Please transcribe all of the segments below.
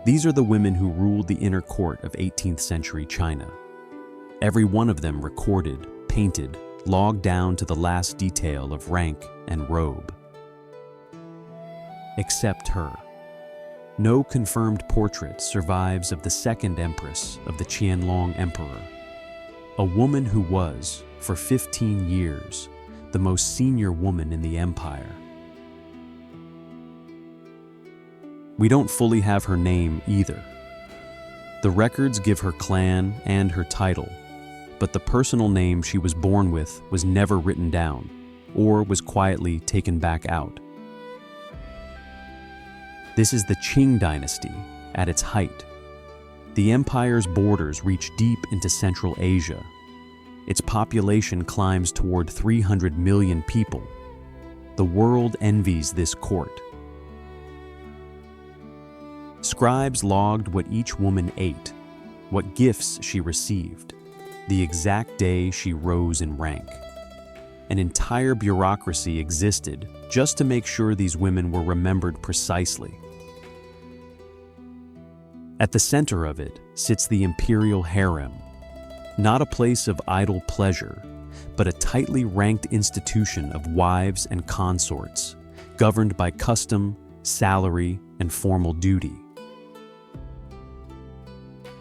These are the women who ruled the inner court of 18th-century China. Every one of them recorded, painted, logged down to the last detail of rank and robe. Except her. No confirmed portrait survives of the second empress of the Qianlong Emperor, a woman who was, for 15 years, the most senior woman in the empire. We don't fully have her name either. The records give her clan and her title, but the personal name she was born with was never written down, or was quietly taken back out. This is the Qing dynasty at its height. The empire's borders reach deep into Central Asia. Its population climbs toward 300 million people. The world envies this court. Scribes logged what each woman ate, what gifts she received, the exact day she rose in rank. An entire bureaucracy existed just to make sure these women were remembered precisely. At the center of it sits the imperial harem, not a place of idle pleasure, but a tightly ranked institution of wives and consorts, governed by custom, salary, and formal duty.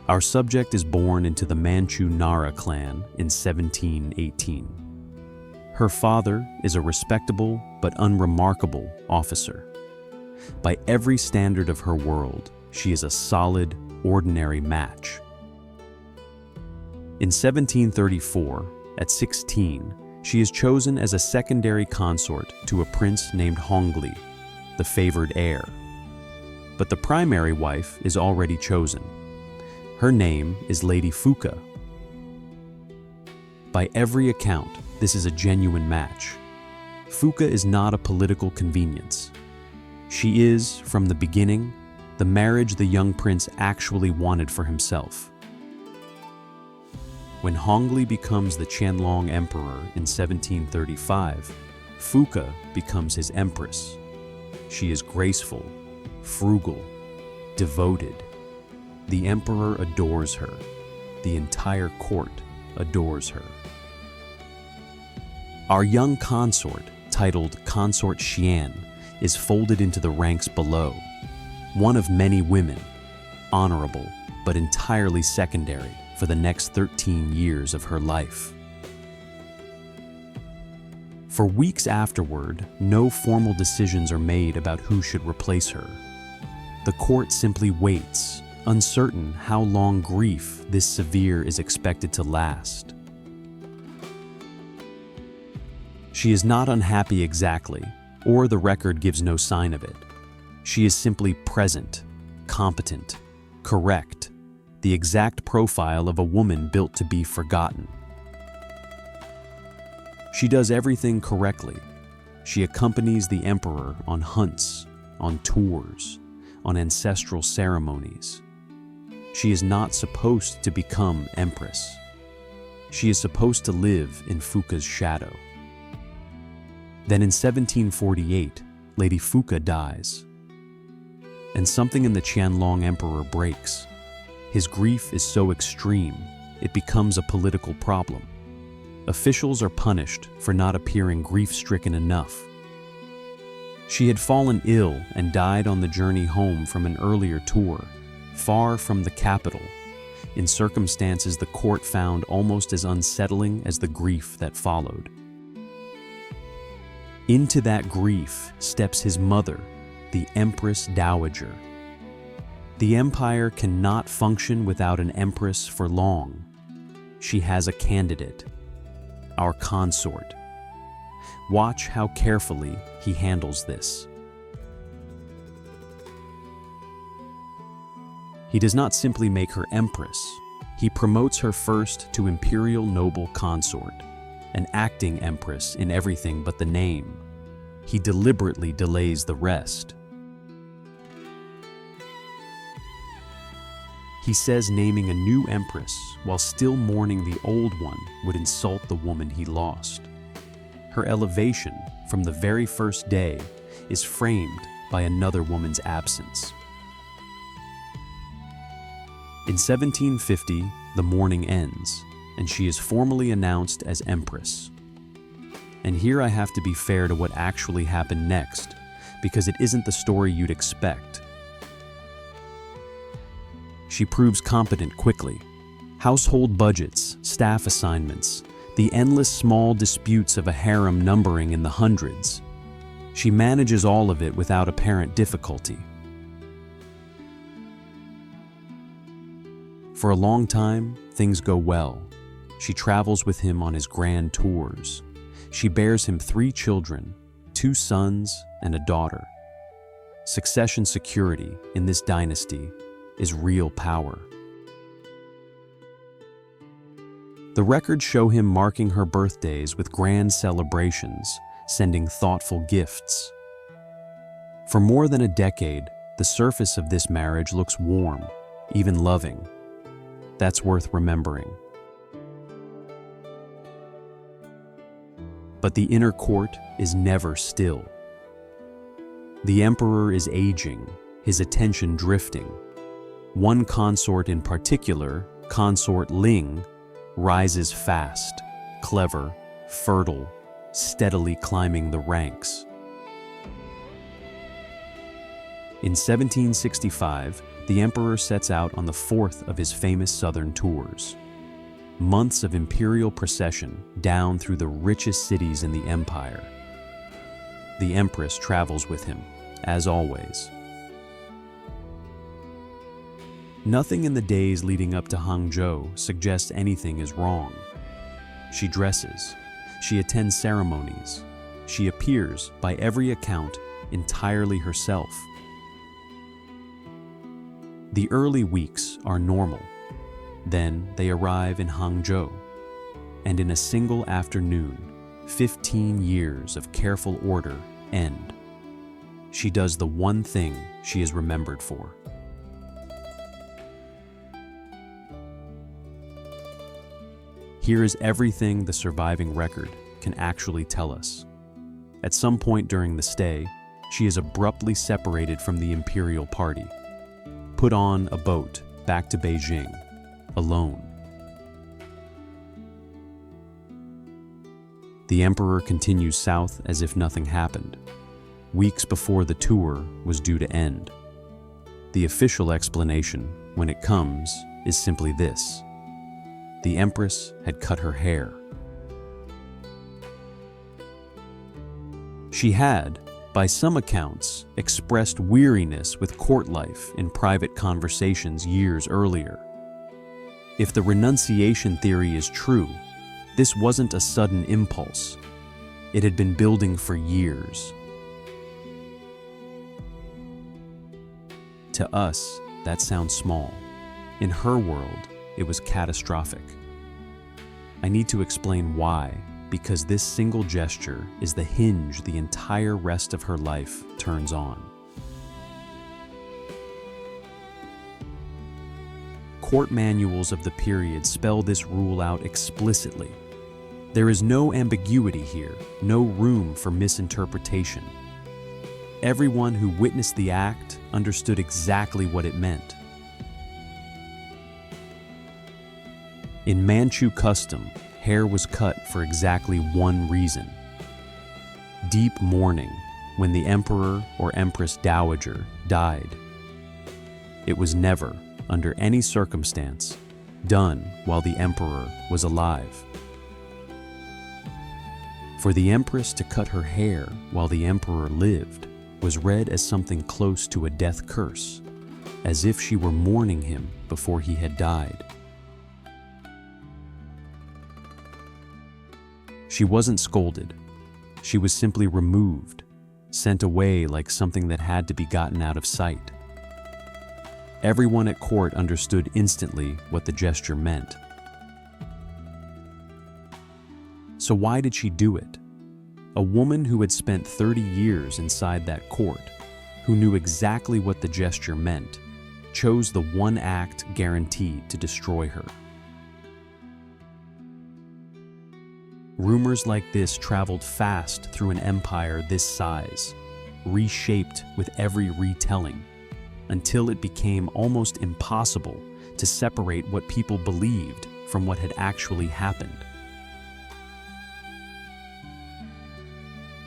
Our subject is born into the Manchu Nara clan in 1718. Her father is a respectable but unremarkable officer. By every standard of her world, she is a solid, ordinary match. In 1734, at 16, she is chosen as a secondary consort to a prince named Hongli, the favored heir. But the primary wife is already chosen. Her name is Lady Fuka. By every account, this is a genuine match. Fuka is not a political convenience. She is, from the beginning, the marriage the young prince actually wanted for himself. When Hongli becomes the Qianlong Emperor in 1735, Fuka becomes his empress. She is graceful, frugal, devoted. The emperor adores her. The entire court adores her. Our young consort, titled Consort Xian, is folded into the ranks below. One of many women, honorable but entirely secondary for the next 13 years of her life. For weeks afterward, no formal decisions are made about who should replace her. The court simply waits, uncertain how long grief this severe is expected to last. She is not unhappy exactly, or the record gives no sign of it. She is simply present, competent, correct, the exact profile of a woman built to be forgotten. She does everything correctly. She accompanies the emperor on hunts, on tours, on ancestral ceremonies. She is not supposed to become empress. She is supposed to live in Fuka's shadow. Then in 1748, Lady Fuka dies. And something in the Qianlong Emperor breaks. His grief is so extreme, it becomes a political problem. Officials are punished for not appearing grief-stricken enough. She had fallen ill and died on the journey home from an earlier tour, far from the capital, in circumstances the court found almost as unsettling as the grief that followed. Into that grief steps his mother, the Empress Dowager. The empire cannot function without an empress for long. She has a candidate, our consort. Watch how carefully he handles this. He does not simply make her empress. He promotes her first to imperial noble consort, an acting empress in everything but the name. He deliberately delays the rest. He says naming a new empress while still mourning the old one would insult the woman he lost. Her elevation from the very first day is framed by another woman's absence. In 1750, the mourning ends, and she is formally announced as Empress. And here I have to be fair to what actually happened next, because it isn't the story you'd expect. She proves competent quickly. Household budgets, staff assignments, the endless small disputes of a harem numbering in the hundreds. She manages all of it without apparent difficulty. For a long time, things go well. She travels with him on his grand tours. She bears him 3 children, 2 sons and a daughter. Succession security in this dynasty is real power. The records show him marking her birthdays with grand celebrations, sending thoughtful gifts. For more than a decade, the surface of this marriage looks warm, even loving. That's worth remembering. But the inner court is never still. The emperor is aging, his attention drifting. One consort in particular, Consort Ling, rises fast, clever, fertile, steadily climbing the ranks. In 1765, the emperor sets out on the 4th of his famous southern tours. Months of imperial procession down through the richest cities in the empire. The empress travels with him, as always. Nothing in the days leading up to Hangzhou suggests anything is wrong. She dresses, she attends ceremonies, she appears, by every account, entirely herself. The early weeks are normal. Then they arrive in Hangzhou, and in a single afternoon, 15 years of careful order end. She does the one thing she is remembered for. Here is everything the surviving record can actually tell us. At some point during the stay, she is abruptly separated from the imperial party, put on a boat back to Beijing, alone. The emperor continues south as if nothing happened, weeks before the tour was due to end. The official explanation, when it comes, is simply this: the empress had cut her hair. She had, by some accounts, expressed weariness with court life in private conversations years earlier. If the renunciation theory is true, this wasn't a sudden impulse. It had been building for years. To us, that sounds small. In her world, it was catastrophic. I need to explain why, because this single gesture is the hinge the entire rest of her life turns on. Court manuals of the period spell this rule out explicitly. There is no ambiguity here, no room for misinterpretation. Everyone who witnessed the act understood exactly what it meant. In Manchu custom, hair was cut for exactly one reason: deep mourning when the emperor or empress dowager died. It was never, under any circumstance, done while the emperor was alive. For the empress to cut her hair while the emperor lived was read as something close to a death curse, as if she were mourning him before he had died. She wasn't scolded. She was simply removed, sent away like something that had to be gotten out of sight. Everyone at court understood instantly what the gesture meant. So why did she do it? A woman who had spent 30 years inside that court, who knew exactly what the gesture meant, chose the one act guaranteed to destroy her. Rumors like this traveled fast through an empire this size, reshaped with every retelling, until it became almost impossible to separate what people believed from what had actually happened.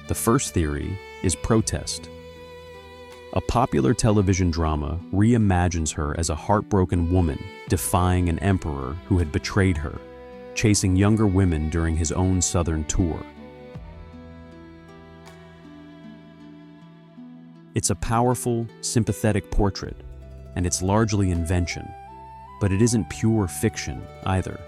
The first theory is protest. A popular television drama reimagines her as a heartbroken woman defying an emperor who had betrayed her, chasing younger women during his own southern tour. It's a powerful, sympathetic portrait, and it's largely invention, but it isn't pure fiction either.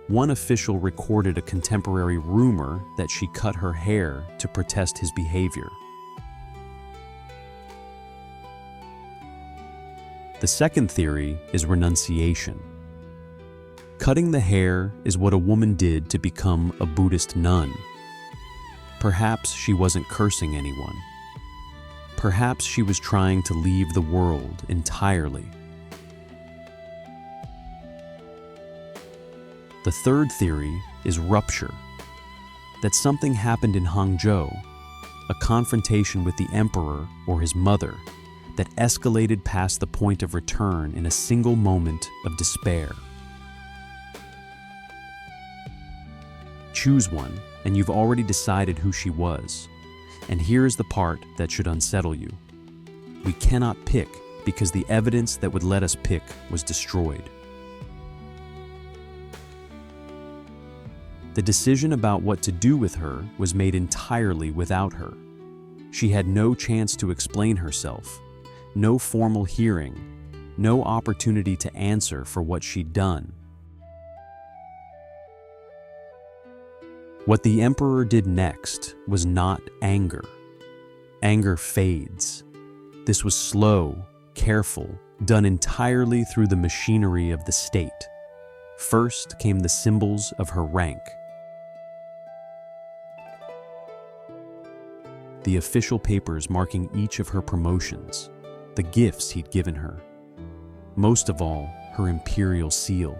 One official recorded a contemporary rumor that she cut her hair to protest his behavior. The second theory is renunciation. Cutting the hair is what a woman did to become a Buddhist nun. Perhaps she wasn't cursing anyone. Perhaps she was trying to leave the world entirely. The third theory is rupture. That something happened in Hangzhou, a confrontation with the emperor or his mother, that escalated past the point of return in a single moment of despair. Choose one, and you've already decided who she was. And here's the part that should unsettle you. We cannot pick because the evidence that would let us pick was destroyed. The decision about what to do with her was made entirely without her. She had no chance to explain herself, no formal hearing, no opportunity to answer for what she'd done. What the emperor did next was not anger. Anger fades. This was slow, careful, done entirely through the machinery of the state. First came the symbols of her rank. The official papers marking each of her promotions, the gifts he'd given her. Most of all, her imperial seal,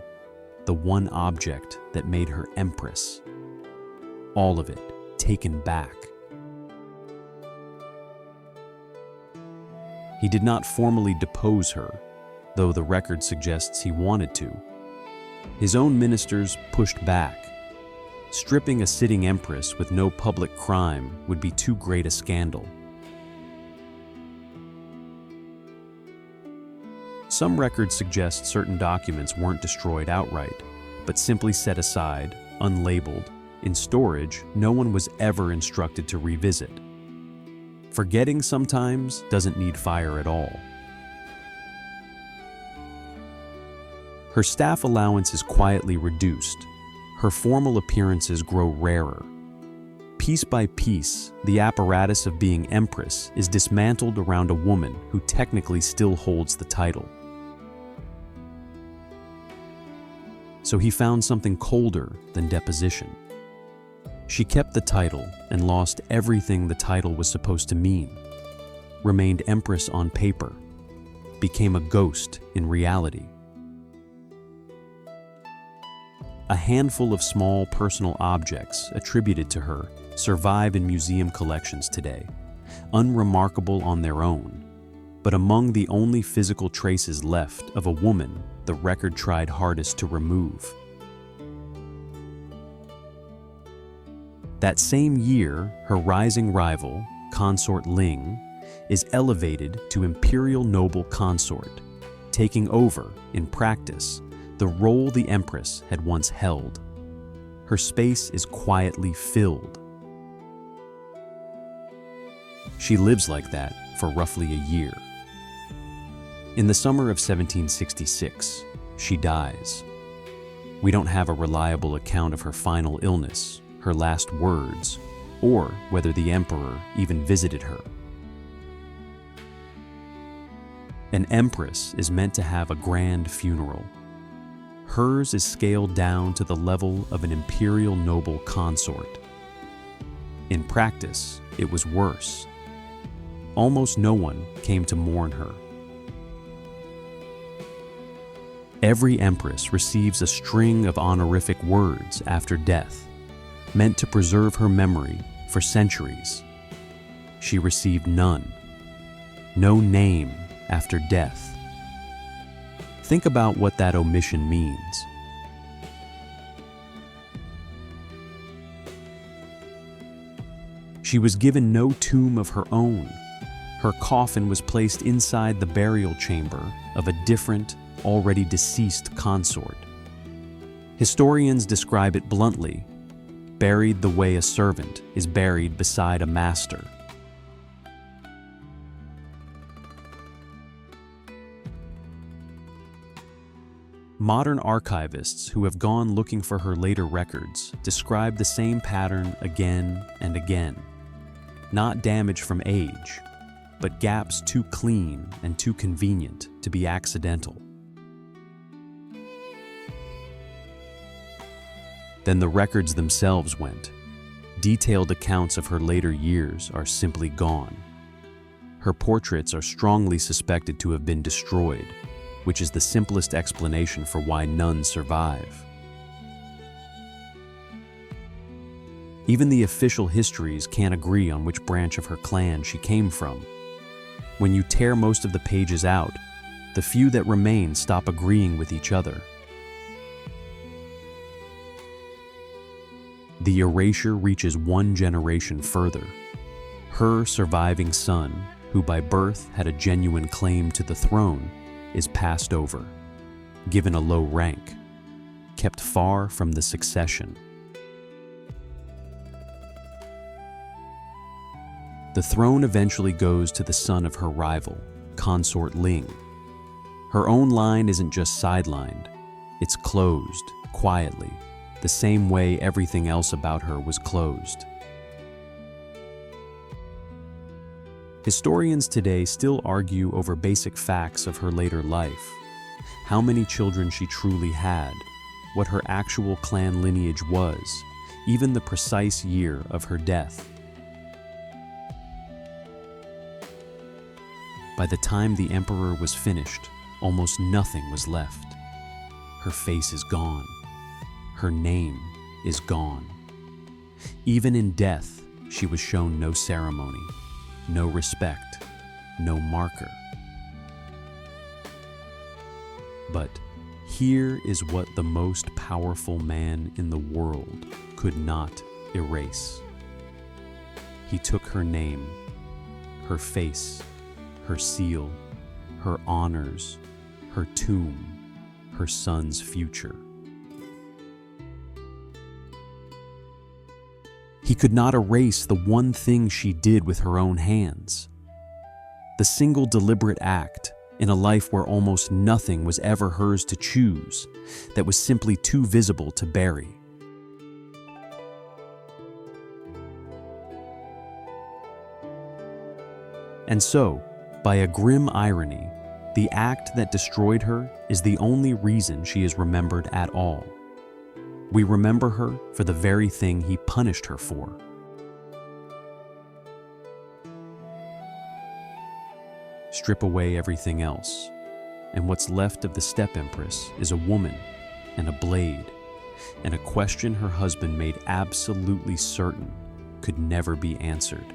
the one object that made her empress. All of it taken back. He did not formally depose her, though the record suggests he wanted to. His own ministers pushed back. Stripping a sitting empress with no public crime would be too great a scandal. Some records suggest certain documents weren't destroyed outright, but simply set aside, unlabeled. In storage, no one was ever instructed to revisit. Forgetting sometimes doesn't need fire at all. Her staff allowance is quietly reduced. Her formal appearances grow rarer. Piece by piece, the apparatus of being empress is dismantled around a woman who technically still holds the title. So he found something colder than deposition. She kept the title and lost everything the title was supposed to mean, remained empress on paper, became a ghost in reality. A handful of small personal objects attributed to her survive in museum collections today, unremarkable on their own, but among the only physical traces left of a woman the record tried hardest to remove. That same year, her rising rival, Consort Ling, is elevated to imperial noble consort, taking over, in practice, the role the empress had once held. Her space is quietly filled. She lives like that for roughly a year. In the summer of 1766, she dies. We don't have a reliable account of her final illness, her last words, or whether the emperor even visited her. An empress is meant to have a grand funeral. Hers is scaled down to the level of an imperial noble consort. In practice, it was worse. Almost no one came to mourn her. Every empress receives a string of honorific words after death, meant to preserve her memory for centuries. She received none. No name after death. Think about what that omission means. She was given no tomb of her own. Her coffin was placed inside the burial chamber of a different, already deceased consort. Historians describe it bluntly: buried the way a servant is buried beside a master. Modern archivists who have gone looking for her later records describe the same pattern again and again. Not damage from age, but gaps too clean and too convenient to be accidental. Then the records themselves went. Detailed accounts of her later years are simply gone. Her portraits are strongly suspected to have been destroyed, which is the simplest explanation for why none survive. Even the official histories can't agree on which branch of her clan she came from. When you tear most of the pages out, the few that remain stop agreeing with each other. The erasure reaches one generation further. Her surviving son, who by birth had a genuine claim to the throne, is passed over, given a low rank, kept far from the succession. The throne eventually goes to the son of her rival, Consort Ling. Her own line isn't just sidelined, it's closed, quietly, the same way everything else about her was closed. Historians today still argue over basic facts of her later life: how many children she truly had, what her actual clan lineage was, even the precise year of her death. By the time the emperor was finished, almost nothing was left. Her face is gone. Her name is gone. Even in death, she was shown no ceremony, no respect, no marker. But here is what the most powerful man in the world could not erase. He took her name, her face, her seal, her honors, her tomb, her son's future. He could not erase the one thing she did with her own hands. The single deliberate act in a life where almost nothing was ever hers to choose, that was simply too visible to bury. And so, by a grim irony, the act that destroyed her is the only reason she is remembered at all. We remember her for the very thing he punished her for. Strip away everything else, and what's left of the Steppe Empress is a woman and a blade, and a question her husband made absolutely certain could never be answered.